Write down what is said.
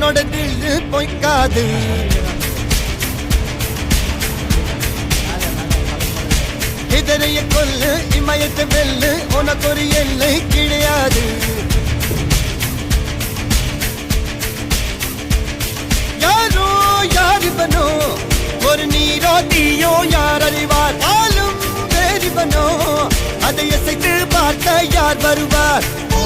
உன்னோட தில்லு பொய்க்காது. இதனைய கொல்லு இமயத்தை வெல்லு உனக்கு ஒரு எல்லை கிடையாது. யாரோ யாரிவனோ ஒரு நீரோ தீயோ யார் அறிவார். ஆளும் வேறிவனோ அதை அசைத்து பார்க்க யார் வருவார். ஓ